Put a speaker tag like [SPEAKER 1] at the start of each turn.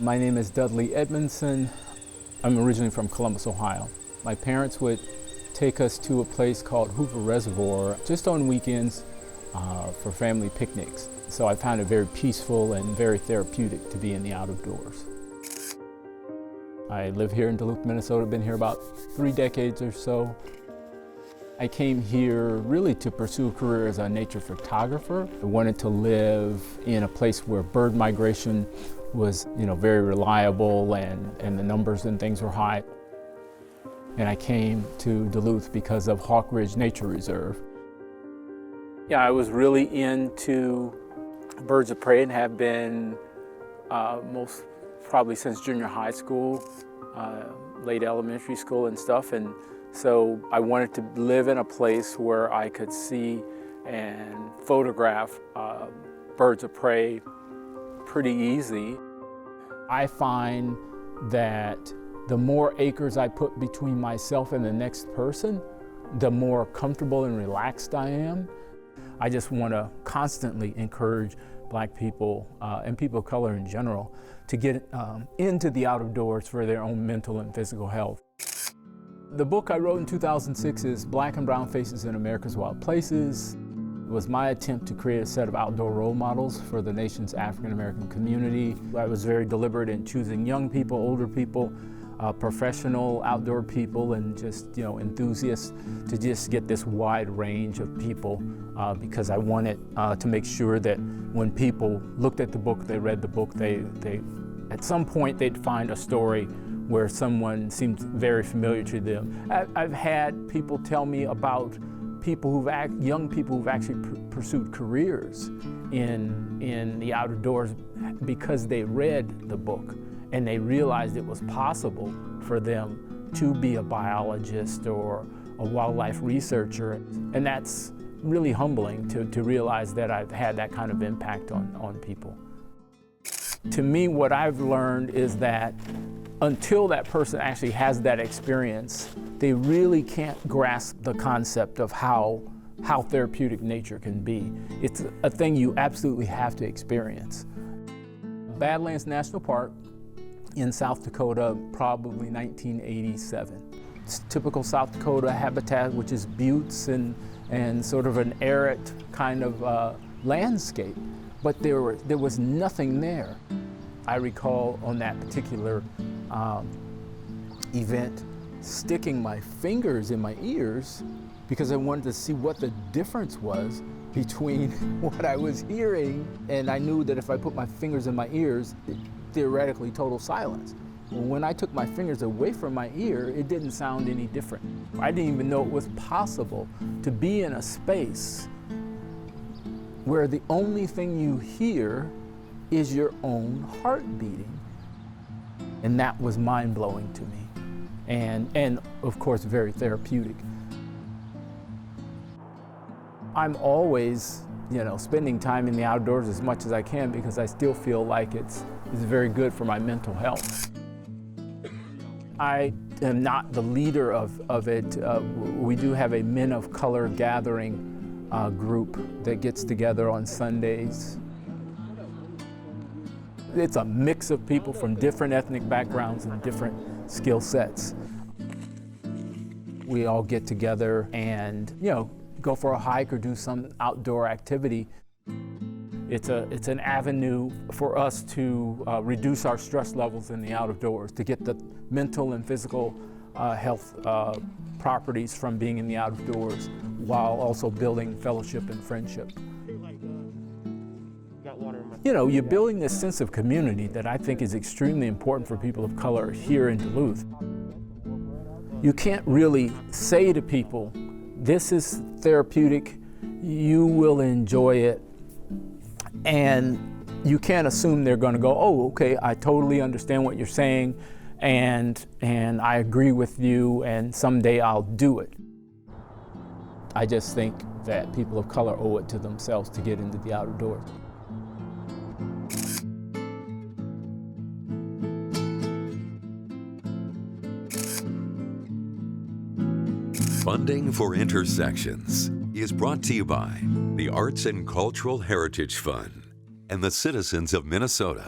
[SPEAKER 1] My name is Dudley Edmondson. I'm originally from Columbus, Ohio. My parents would take us to a place called Hoover Reservoir just on weekends for family picnics. So I found it very peaceful and very therapeutic to be in the out of doors. I live here in Duluth, Minnesota, been here about 3 decades or so. I came here really to pursue a career as a nature photographer. I wanted to live in a place where bird migration was, very reliable and the numbers and things were high. And I came to Duluth because of Hawk Ridge Nature Reserve. Yeah, I was really into birds of prey and have been most probably since junior high school, late elementary school and stuff. And so I wanted to live in a place where I could see and photograph birds of prey pretty easy. I find that the more acres I put between myself and the next person, the more comfortable and relaxed I am. I just want to constantly encourage Black people and people of color in general to get into the out of doors for their own mental and physical health. The book I wrote in 2006 is Black and Brown Faces in America's Wild Places. It was my attempt to create a set of outdoor role models for the nation's African American community. I was very deliberate in choosing young people, older people, professional outdoor people, and just enthusiasts to just get this wide range of people because I wanted to make sure that when people looked at the book, they read the book, they at some point they'd find a story where someone seemed very familiar to them. I've had people tell me about young people who've actually pursued careers in the outdoors because they read the book and they realized it was possible for them to be a biologist or a wildlife researcher. And that's really humbling to realize that I've had that kind of impact on people. To me, what I've learned is that until that person actually has that experience, they really can't grasp the concept of how therapeutic nature can be. It's a thing you absolutely have to experience. Badlands National Park in South Dakota, probably 1987. It's typical South Dakota habitat, which is buttes and sort of an arid kind of landscape, but there was nothing there. I recall on that particular event sticking my fingers in my ears because I wanted to see what the difference was between what I was hearing, and I knew that if I put my fingers in my ears, theoretically total silence. When I took my fingers away from my ear, it didn't sound any different. I didn't even know it was possible to be in a space where the only thing you hear is your own heart beating. And that was mind-blowing to me. And of course, very therapeutic. I'm always, spending time in the outdoors as much as I can because I still feel like it's very good for my mental health. I am not the leader of it. We do have a Men of Color gathering group that gets together on Sundays. It's a mix of people from different ethnic backgrounds and different skill sets. We all get together and, go for a hike or do some outdoor activity. It's an avenue for us to reduce our stress levels in the out of doors, to get the mental and physical health properties from being in the out of doors, while also building fellowship and friendship. You're building this sense of community that I think is extremely important for people of color here in Duluth. You can't really say to people, this is therapeutic, you will enjoy it, and you can't assume they're going to go, oh, okay, I totally understand what you're saying, and I agree with you, and someday I'll do it. I just think that people of color owe it to themselves to get into the outdoors.
[SPEAKER 2] Funding for Intersections is brought to you by the Arts and Cultural Heritage Fund and the citizens of Minnesota.